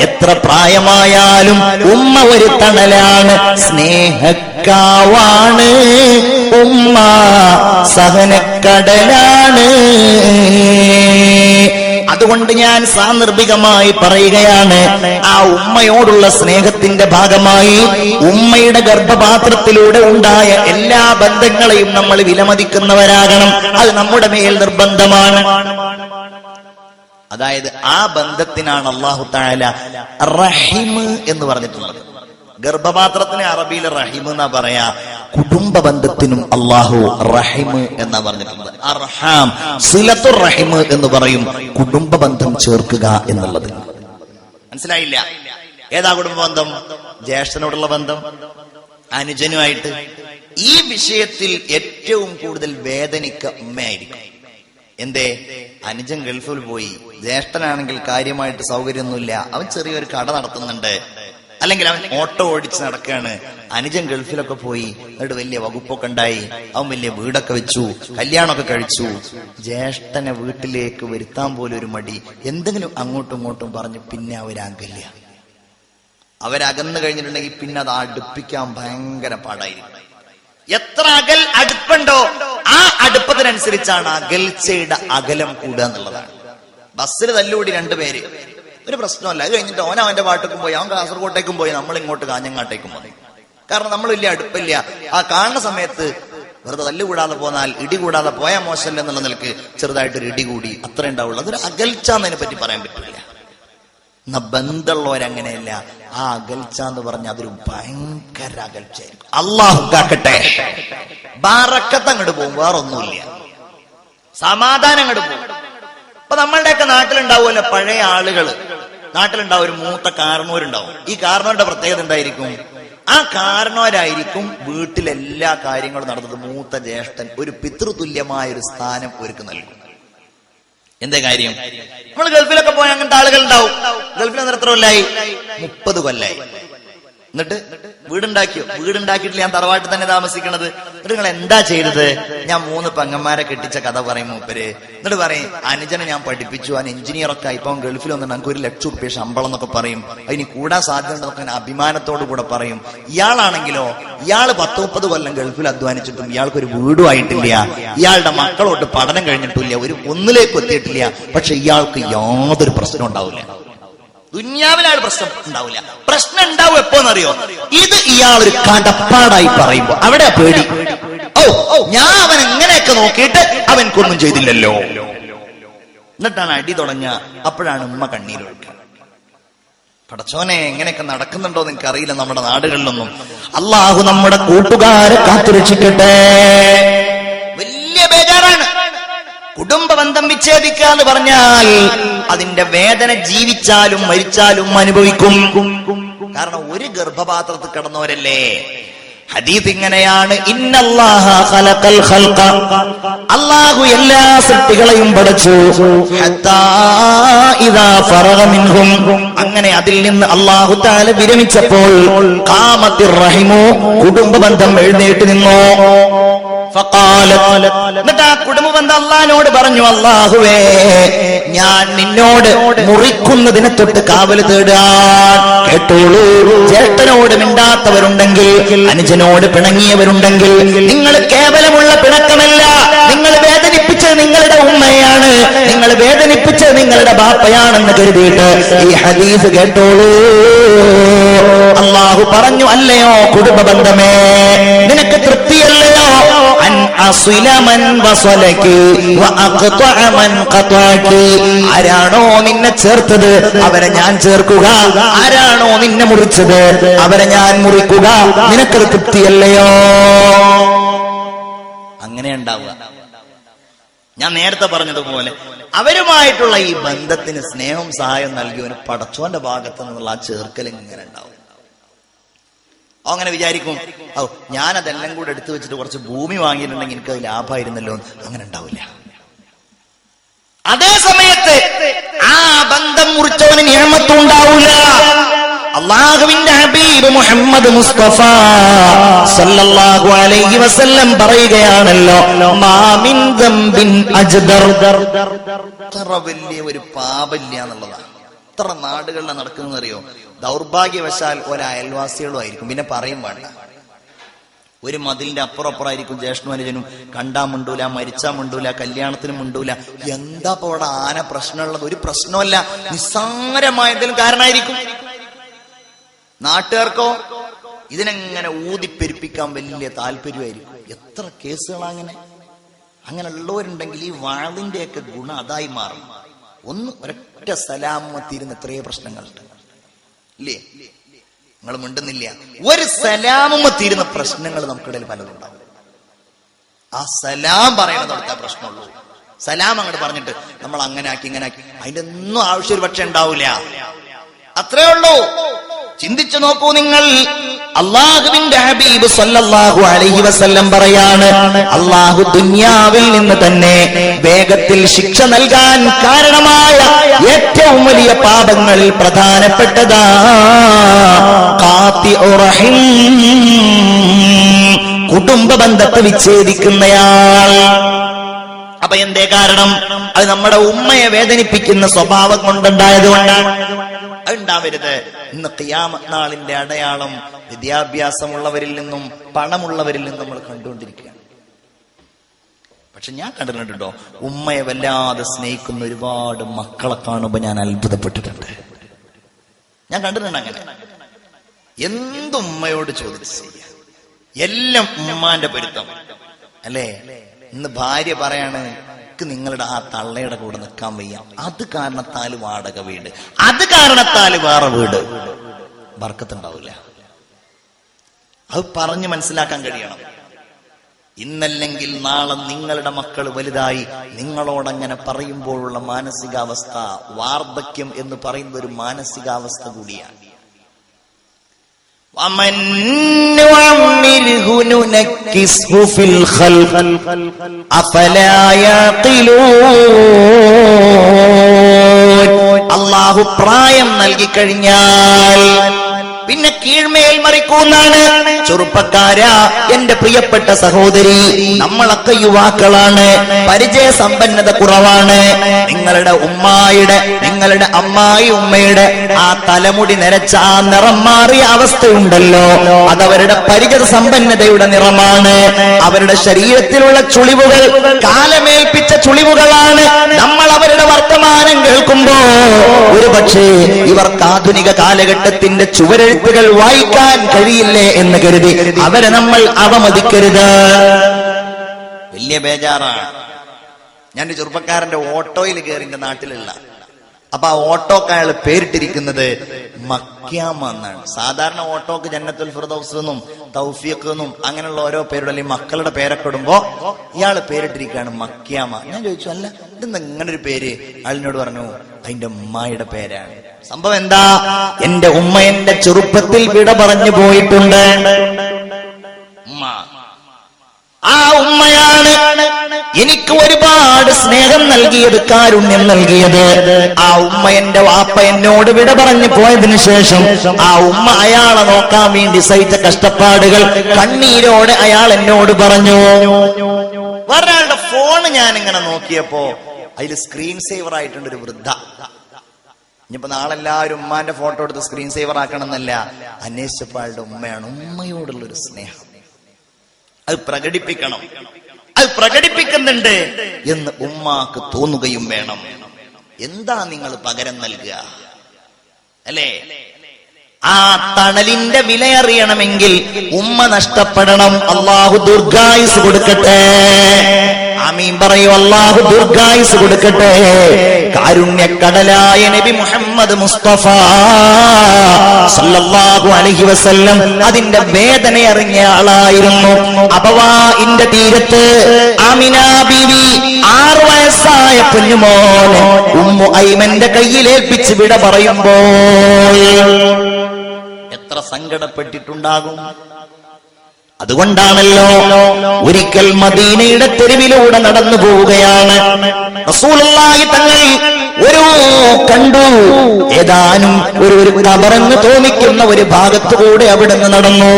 എത്ര പ്രായമായാലും ഉമ്മ ഒരു തണലാണ്, സ്നേഹക്കാവാണ് ഉമ്മ, സഹനക്കടലാണ്. അതുകൊണ്ട് ഞാൻ സാന്ദർഭികമായി പറയുകയാണ്, ആ ഉമ്മയോടുള്ള സ്നേഹത്തിന്റെ ഭാഗമായി ഉമ്മയുടെ ഗർഭപാത്രത്തിലൂടെ ഉണ്ടായ എല്ലാ ബന്ധങ്ങളെയും നമ്മൾ വിലമതിക്കുന്നവരാകണം. അത് നമ്മുടെ മേൽ നിർബന്ധമാണ്. അതായത് ആ ബന്ധത്തിനാണ് അല്ലാഹു തആല റഹിം എന്ന് പറഞ്ഞിട്ടുള്ളത്. ഗർഭപാത്രത്തിന് അറബിയിൽ റഹിം എന്നാ പറയാ, കുടുംബ ബന്ധത്തിനും അല്ലാഹു റഹിം എന്നാ പറഞ്ഞിട്ടുള്ളത്. അർഹാം, സിലത്തുർ റഹിം എന്ന് പറയും, കുടുംബ ബന്ധം ചേർക്കുക എന്നുള്ളത്. മനസ്സിലായില്ല? ഏതാ കുടുംബ ബന്ധം? ജ്യേഷ്ഠനോടുള്ള ബന്ധം, അനുജനുമായിട്ട്. ഈ വിഷയത്തിൽ ഏറ്റവും കൂടുതൽ വേദനിക്ക ഉമ്മയായിരിക്കും. എന്തേ? അനുജൻ ഗൾഫിൽ പോയി, ജ്യേഷ്ഠനാണെങ്കിൽ കാര്യമായിട്ട് സൗകര്യമൊന്നുമില്ല, അവൻ ചെറിയൊരു കട നടത്തുന്നുണ്ട്, അല്ലെങ്കിൽ അവൻ ഓട്ടോ ഓടിച്ച് നടക്കുകയാണ്. അനുജൻ ഗൾഫിലൊക്കെ പോയി, എന്നിട്ട് വലിയ വകുപ്പൊക്കെ ഉണ്ടായി, അവൻ വലിയ വീടൊക്കെ വെച്ചു, കല്യാണമൊക്കെ കഴിച്ചു. ജ്യേഷ്ഠനെ വീട്ടിലേക്ക് വരുത്താൻ പോലും ഒരു മടി, എന്തെങ്കിലും അങ്ങോട്ടും ഇങ്ങോട്ടും പറഞ്ഞ് പിന്നെ അവരാകില്ല. അവരകന്നു കഴിഞ്ഞിട്ടുണ്ടെങ്കിൽ പിന്നെ അത് അടുപ്പിക്കാൻ ഭയങ്കര പാടായിരിക്കും. എത്ര അടുപ്പുണ്ടോ ആ അടുപ്പത്തിനനുസരിച്ചാണ് അകൽച്ചയുടെ അകലം കൂടുക എന്നുള്ളതാണ്. ബസ്സിൽ തല്ലുകൂടി രണ്ടുപേര്, ഒരു പ്രശ്നമല്ല. അത് കഴിഞ്ഞിട്ട് ഓൻ അവന്റെ പാട്ടേക്കും പോയി, അവൻ കാസർഗോട്ടേക്കും പോയി, നമ്മൾ ഇങ്ങോട്ട് കാഞ്ഞങ്ങാട്ടേക്കും പോയി. കാരണം നമ്മൾ വലിയ അടുപ്പില്ല. ആ കാണുന്ന സമയത്ത് വെറുതെ തല്ലുകൂടാതെ പോന്നാൽ, ഇടി കൂടാതെ പോയാൽ മോശമല്ല എന്നുള്ള നിലക്ക് ചെറുതായിട്ടൊരു ഇടി കൂടി, അത്ര ഉണ്ടാവുള്ളൂ. അതൊരു അകൽച്ച എന്നതിനെ പറ്റി പറയാൻ പറ്റില്ല. എന്നാ ബന്ധമുള്ളവരങ്ങനെയല്ല. ആ അകൽച്ച എന്ന് പറഞ്ഞാൽ അതൊരു ഭയങ്കര അകൽച്ചയായിരിക്കും. അല്ലാഹു കാക്കട്ടെ. ബറക്കത്ത് അങ്ങോട്ട് പോകും, വേറൊന്നുമില്ല, സമാധാനം അങ്ങോട്ട് പോകും. അപ്പൊ നമ്മളുടെയൊക്കെ നാട്ടിലുണ്ടാവുമല്ലോ പഴയ ആളുകള്, നാട്ടിലുണ്ടാവും ഒരു മൂത്ത കാരണവരുണ്ടാവും. ഈ കാരണവരുടെ പ്രത്യേകത എന്തായിരിക്കും? ആ കാരണവരായിരിക്കും വീട്ടിലെല്ലാ കാര്യങ്ങളും നടന്നത്. മൂത്ത ജ്യേഷ്ഠൻ ഒരു പിതൃതുല്യമായ ഒരു സ്ഥാനം ഒരുക്ക് നൽകും. എന്തേ കാര്യം? നമ്മൾ ഗൾഫിലൊക്കെ പോയാൽ അങ്ങനത്തെ ആളുകൾ ഉണ്ടാവും. ഗൾഫിൽ എത്ര കൊല്ലായി? 30 കൊല്ലായി. എന്നിട്ട് വീടുണ്ടാക്കിയോ? വീടുണ്ടാക്കിയിട്ടില്ല, ഞാൻ തറവാട്ടിൽ തന്നെ താമസിക്കണത്. എന്നിട്ട് നിങ്ങൾ എന്താ ചെയ്തത്? ഞാൻ 3 പെങ്ങന്മാരെ കെട്ടിച്ച കഥ പറയും മൂപ്പര്. എന്നിട്ട് പറയും, അനുജനെ ഞാൻ പഠിപ്പിച്ചു, അവൻ എഞ്ചിനീയറൊക്കെ ആയി, ഇപ്പം ഗൾഫിൽ വന്നിട്ട് നമുക്ക് 1 ലക്ഷം രൂപ ശമ്പളം എന്നൊക്കെ പറയും. അതിന് കൂടാൻ സാധ്യതയുണ്ടെന്നൊക്കെ അഭിമാനത്തോടു കൂടെ പറയും. ഇയാളാണെങ്കിലോ, ഇയാള് 10-30 കൊല്ലം ഗൾഫിൽ അധ്വാനിച്ചിട്ടും ഇയാൾക്കൊരു വീടും ആയിട്ടില്ല, ഇയാളുടെ മക്കളോട്ട് പഠനം കഴിഞ്ഞിട്ടില്ല, ഒന്നിലേക്ക് എത്തിയിട്ടില്ല. പക്ഷെ ഇയാൾക്ക് യാതൊരു പ്രശ്നം ഉണ്ടാവില്ല. ദുന്യാവിലാണ് പ്രശ്നം ഉണ്ടാവില്ല. പ്രശ്നം ഉണ്ടാവും എപ്പോന്നറിയോ? ഇത് ഇയാളൊരു കടപ്പാടായി പറയുമ്പോ അവിടെ പേടി. ഞാൻ അവൻ എങ്ങനെയൊക്കെ നോക്കിയിട്ട് അവൻക്കൊന്നും ചെയ്തില്ലല്ലോ. എന്നിട്ടാണ് അടി തുടങ്ങുക. അപ്പോഴാണ് ഉമ്മ കണ്ണീരൊഴുക്കുക. പടച്ചോനെ, എങ്ങനെയൊക്കെ നടക്കുന്നുണ്ടോ എന്ന് എനിക്കറിയില്ല നമ്മുടെ നാടുകളിലൊന്നും. അള്ളാഹു നമ്മുടെ കൂട്ടുകാരെ കാത്തുരക്ഷിക്കട്ടെ. വലിയ ബേജാറാണ്. കുടുംബ ബന്ധം വിച്ഛേദിക്കുക എന്ന് പറഞ്ഞാൽ അതിന്റെ വേദന ജീവിച്ചാലും മരിച്ചാലും അനുഭവിക്കും. കാരണം ഒരു ഗർഭപാത്രത്തിൽ കിടന്നവരല്ലേ. ഹദീസ് ഇങ്ങനെയാണ്, ഇന്നല്ലാഹ ഖലഖൽ ഖൽഖ, അല്ലാഹു എല്ലാ സൃഷ്ടികളെയും പടച്ചു, ഹത്താ ഇദാ ഫറഗ മിൻഹും, അങ്ങനെ അതിൽ നിന്ന് അല്ലാഹു തആല വിരമിച്ചപ്പോൾ ഖാമത്തിർ റഹിമു, കുടുംബ ബന്ധം എഴുന്നേറ്റ് നിന്നു. എന്നിട്ട് ആ കുടുംബ ബന്ധം അല്ലാഹുവിനോട് പറഞ്ഞു, അല്ലാഹുവേ, ഞാൻ നിന്നോട് മുറിക്കുന്നതിനെ തൊട്ട് കാവൽ തേടാൻ. കേട്ടോളൂ, ജ്യേഷ്ഠനോട് മിണ്ടാത്തവരുണ്ടെങ്കിൽ, അനുജനോട് പിണങ്ങിയവരുണ്ടെങ്കിൽ, നിങ്ങൾ കേവലമുള്ള പിണക്കമല്ല, നിങ്ങൾ വേദനിപ്പിച്ചത് നിങ്ങളുടെ ഉമ്മയാണ്, നിങ്ങൾ വേദനിപ്പിച്ചത് നിങ്ങളുടെ ബാപ്പയാണെന്ന് കരുതിയിട്ട് ഈ ഹദീസ് കേട്ടോളൂ. അല്ലാഹു പറഞ്ഞു, അല്ലയോ കുടുംബ ബന്ധമേ, നിനക്ക് തൃപ്തിയല്ലയോ? ആരാണോ നിന്നെ ചേർത്തത് അവരെ ഞാൻ ചേർക്കുക, ആരാണോ നിന്നെ മുറിച്ചത് അവരെ ഞാൻ മുറിക്കുക. നിനക്കത് തൃപ്തിയല്ലയോ? അങ്ങനെ ഉണ്ടാവുക. ഞാൻ നേരത്തെ പറഞ്ഞതുപോലെ അവരുമായിട്ടുള്ള ഈ ബന്ധത്തിന് സ്നേഹം സഹായം നൽകിയവന് പടച്ചോന്റെ ഭാഗത്ത് നിന്നുള്ള ആ ചേർക്കൽ ഇങ്ങനെ ഉണ്ടാവും. അങ്ങനെ വിചാരിക്കും, ഞാനതെല്ലാം കൂടെ എടുത്തു വെച്ചിട്ട് കുറച്ച് ഭൂമി വാങ്ങിയിട്ടുണ്ടെങ്കിൽ എനിക്ക് അത് ലാഭമായിരുന്നല്ലോ. അങ്ങനെ ഉണ്ടാവില്ല. അതേ സമയത്ത് ആ ബന്ധം മുറിച്ചവന് നിഅമത്തും ഉണ്ടാവില്ല. അല്ലാഹുവിന്റെ ഹബീബ് മുഹമ്മദ് മുസ്തഫ സല്ലല്ലാഹു അലൈഹി വസല്ലം പറയുകയാണല്ലോ, മാ മിൻ ദംബിൻ അജ്ദർ, വലിയ ഒരു പാപമില്ല എന്നുള്ളതാണ്. എത്ര നാടുകളിലാണ് നടക്കുന്നതെന്നറിയോ? ദൗർഭാഗ്യവശാൽ ഒരയൽവാസികളും ആയിരിക്കും, പിന്നെ പറയും വേണ്ട. ഒരു മതിലിന്റെ അപ്പുറപ്പുറമായിരിക്കും ജ്യേഷ്ഠനും അനുജനും. കണ്ടാ മുണ്ടൂല, മരിച്ചാ മുണ്ടൂല, കല്യാണത്തിന് മുണ്ടൂല. എന്താ ഇപ്പൊ അവിടെ ആന പ്രശ്നമുള്ളത്? ഒരു പ്രശ്നമല്ല, നിസ്സാരമായ എന്തെങ്കിലും കാരണമായിരിക്കും. നാട്ടുകാർക്കോ ഇതിനെങ്ങനെ ഊതിപ്പെരുപ്പിക്കാൻ വലിയ താല്പര്യമായിരിക്കും. എത്ര കേസുകളാ അങ്ങനെ ഉള്ളവരുണ്ടെങ്കിൽ ഈ വാളിന്റെയൊക്കെ ഗുണം അതായി മാറും. ഒരൊറ്റ സലാമ തീരുന്ന എത്രയോ പ്രശ്നങ്ങളുണ്ട് ഇല്ലേ? നിങ്ങൾ മിണ്ടുന്നില്ല. ഒരു സലാമ തീരുന്ന പ്രശ്നങ്ങൾ നമുക്കിടയിൽ പലതുണ്ടാവും. ആ സലാം പറയണത് അടുത്ത പ്രശ്നമുള്ളൂ. സലാം അങ്ങോട്ട് പറഞ്ഞിട്ട് നമ്മൾ അങ്ങനെ ആക്കി ഇങ്ങനെ ആക്കി അതിന്റെ ഒന്നും ആവശ്യം ഒരു പക്ഷെ ഉണ്ടാവില്ല. അത്രേ ഉള്ളൂ. ചിന്തിച്ചു നോക്കൂ നിങ്ങൾ. അള്ളാഹുവിന്റെ ഹബീബ് സല്ലല്ലാഹു അലൈഹി വസല്ലം പറയാണ്, അള്ളാഹു ദുനിയാവിൽ നിന്ന് തന്നെ വേഗത്തിൽ ശിക്ഷ നൽകാൻ കാരണമായ ഏറ്റവും വലിയ പാപങ്ങളിൽ പ്രധാനപ്പെട്ടതാ ഖാതിഉ റഹിം, കുടുംബ ബന്ധത്തെ വിച്ഛേദിക്കുന്നയാൾ. അപ്പൊ എന്തേ കാരണം? അത് നമ്മുടെ ഉമ്മയെ വേദനിപ്പിക്കുന്ന സ്വഭാവം കൊണ്ടുണ്ടായതുകൊണ്ടാണ്. അതുണ്ടാവരുത്. ഇന്ന് ഖിയാമത്ത് നാളിന്റെ അടയാളം വിദ്യാഭ്യാസമുള്ളവരിൽ നിന്നും പണമുള്ളവരിൽ നിന്നും നമ്മൾ കണ്ടുകൊണ്ടിരിക്കുകയാണ്. പക്ഷെ ഞാൻ കണ്ടിട്ടുണ്ടോ, ഉമ്മയെ വല്ലാതെ സ്നേഹിക്കുന്ന ഒരുപാട് മക്കളെ കാണുമ്പോ ഞാൻ അത്ഭുതപ്പെട്ടിട്ടുണ്ട്. ഞാൻ കണ്ടിട്ടുണ്ട് അങ്ങനെ. എന്തുമ്മയോട് ചോദിച്ചു ചെയ്യാം, എല്ലാം ഉമ്മാന്റെ പൊരുത്തം അല്ലേ? ഇന്ന് ഭാര്യ പറയാണ്, നിങ്ങളുടെ ആ തള്ളയുടെ കൂടെ നിൽക്കാൻ വയ്യ, അത് കാരണത്താൽ വാടക വീട്, അത് കാരണത്താൽ വേറെ വീട്. ബർക്കത്തുണ്ടാവില്ല. അത് പറഞ്ഞ് മനസ്സിലാക്കാൻ കഴിയണം. ഇന്നല്ലെങ്കിൽ നാളെ നിങ്ങളുടെ മക്കൾ വലുതായി നിങ്ങളോടങ്ങനെ പറയുമ്പോഴുള്ള മാനസികാവസ്ഥ, വാർദ്ധക്യം എന്ന് പറയുന്ന ഒരു മാനസികാവസ്ഥ കൂടിയാണ്. അല്ലാഹു പ്രായം നൽകിക്കഴിഞ്ഞാൽ പിന്നെ കീഴ്മേൽ മറിക്കൂന്നാണ്. ചെറുപ്പക്കാരാ, എന്റെ പ്രിയപ്പെട്ട സഹോദരി, നമ്മളൊക്കെ യുവാക്കളാണ്, പരിചയ സമ്പന്നത കുറവാണ്. നിങ്ങളുടെ ഉമ്മായുടെ, നിങ്ങളുടെ അമ്മായി ഉമ്മയുടെ ആ തലമുടി നരച്ച ആ നിറം മാറിയ അവസ്ഥയുണ്ടല്ലോ, അതവരുടെ പരിചയ സമ്പന്നതയുടെ നിറമാണ്. അവരുടെ ശരീരത്തിലുള്ള ചുളിവുകൾ കാലമേൽപ്പിച്ച ചുളിവുകളാണ്. നമ്മൾ അവരുടെ വർത്തമാനം കേൾക്കുമ്പോ ഒരുപക്ഷേ ഇവർക്ക് ആധുനിക കാലഘട്ടത്തിന്റെ ചുവരെഴുത്തുകൾ വായിക്കാൻ കഴിയില്ലേ എന്ന് കരുതി അവരെ നമ്മൾ അവമതിക്കരുത്. വലിയ ബേജാറാണ്. ഞാൻ ചെറുപ്പക്കാരന്റെ ഓട്ടോയിൽ കയറി എന്റെ നാട്ടിലുള്ള. അപ്പൊ ആ ഓട്ടോക്ക് അയാൾ പേരിട്ടിരിക്കുന്നത് മക്യാമ എന്നാണ്. സാധാരണ ഓട്ടോക്ക് ജന്നത്തുൽ ഫിർദൗസ് എന്നും തൗഫീഖ് എന്നും അങ്ങനെയുള്ള ഓരോ പേരുടെ അല്ലെങ്കിൽ മക്കളുടെ പേരൊക്കെ ഇടുമ്പോ ഇയാള് പേരിട്ടിരിക്കുകയാണ് മക്യാമ. ഞാൻ ചോദിച്ചു, അല്ല ഇതെന്താ ഇങ്ങനെ ഒരു പേര്? അയാളിനോട് പറഞ്ഞു, അതിന്റെ ഉമ്മായുടെ പേരാണ്. സംഭവം എന്താ? എന്റെ ഉമ്മ എന്റെ ചെറുപ്പത്തിൽ വിട പറഞ്ഞു പോയിട്ടുണ്ട്. ഉമ്മ, ആ ഉമ്മയാണ് എനിക്ക് ഒരുപാട് സ്നേഹം നൽകിയത്, കാരുണ്യം നൽകിയത്. ആ ഉമ്മ, എന്റെ വാപ്പ എന്നോട് വിട പറഞ്ഞു പോയതിനു ശേഷം ആ ഉമ്മ അയാളെ നോക്കാൻ വേണ്ടി സഹിച്ച കഷ്ടപ്പാടുകൾ കണ്ണീരോടെ അയാൾ എന്നോട് പറഞ്ഞു. ഒരാളുടെ ഫോണ് ഞാൻ ഇങ്ങനെ നോക്കിയപ്പോ അതിൽ സ്ക്രീൻ സേവർ ആയിട്ടുണ്ട് ഒരു വൃദ്ധ. ഇനിയിപ്പോ നാളെല്ലാവരും ഉമ്മാന്റെ ഫോട്ടോ എടുത്ത് സ്ക്രീൻ സേവർ ആക്കണം എന്നല്ല, അന്വേഷിച്ചപ്പോൾ അയാളുടെ ഉമ്മയാണ്. ഉമ്മയോടുള്ളൊരു സ്നേഹം അത് പ്രകടിപ്പിക്കണം. അത് പ്രകടിപ്പിക്കുന്നുണ്ട് എന്ന് ഉമ്മാക്ക് തോന്നുകയും വേണം. എന്താ നിങ്ങൾ പകരം നൽകുക അല്ലേ? ആ തണലിന്റെ വിലയറിയണമെങ്കിൽ ഉമ്മ നഷ്ടപ്പെടണം. അല്ലാഹു ദീർഘായുസ് കൊടുക്കട്ടെ. ആമീൻ പറയൂ. അല്ലാഹു ദീർഘായുസ് കൊടുക്കട്ടെ. കാരുണ്യക്കടലായ നബി മുഹമ്മദ് മുസ്തഫ സല്ലല്ലാഹു അലൈഹി വസല്ലം അതിന്റെ വേദന അറിഞ്ഞ ആളായിരുന്നു. അബവാഇന്റെ തീരത്ത് ആമിന ബീവി 6 വയസ്സായ കുഞ്ഞുമോനെ ഉമ്മു ഐമന്റെ കയ്യിലേൽപ്പിച്ച് വിട പറയുമ്പോൾ എത്ര സങ്കടപ്പെട്ടിട്ടുണ്ടാകും. അതുകൊണ്ടാണല്ലോ ഒരിക്കൽ മദീനയുടെ തെരുവിലൂടെ നടന്നു പോവുകയാണ് റസൂലുള്ളാഹി തങ്ങൾ ഒരു കണ്ടു, ഏതാനും ഒരു കബറെന്ന് തോന്നിക്കുന്ന ഒരു ഭാഗത്തുകൂടെ അവിടുന്ന് നടന്നു.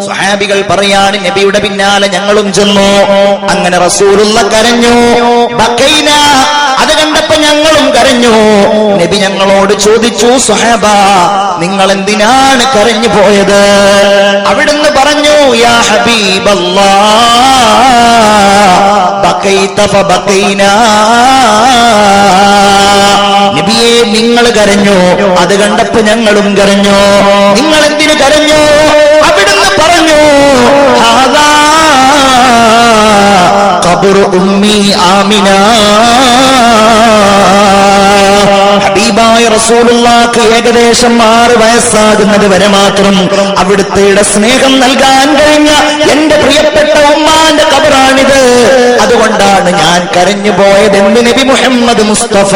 സ്വഹാബികൾ പറയാണ്, നബിയുടെ പിന്നാലെ ഞങ്ങളും ചെന്നു. അങ്ങനെ റസൂലുള്ള കരഞ്ഞു. ബക്കൈന, അത് കണ്ടപ്പോ ഞങ്ങളും കരഞ്ഞു. നബി ഞങ്ങളോട് ചോദിച്ചു, സ്വഹാബ നിങ്ങൾ എന്തിനാണ് കരഞ്ഞു പോയത്? അവിടുന്ന് പറഞ്ഞു, യാ ഹബീബല്ലാഹ് ബക്കൈത ഫബക്കൈനാ. നബിയെ നിങ്ങൾ കരഞ്ഞു, അത് കണ്ടപ്പോ ഞങ്ങളും കരഞ്ഞു. നിങ്ങൾ എന്തിനു കരഞ്ഞു? അവിടുന്ന് പറഞ്ഞു, ഹാദാ ഖബ്റു ഉമ്മി ആമിന. ഹബീബായ റസൂലുള്ളാഹിക്ക് ഏകദേശം 6 വയസ്സാകുന്നത് വരെ മാത്രം അവിടുത്തെ സ്നേഹം നൽകാൻ കഴിഞ്ഞ എന്റെ പ്രിയപ്പെട്ട ഉമ്മാന്റെ ഖബറാണിത്. അതുകൊണ്ടാണ് ഞാൻ കരഞ്ഞു പോയത് എന്ന് നബി മുഹമ്മദ് മുസ്തഫ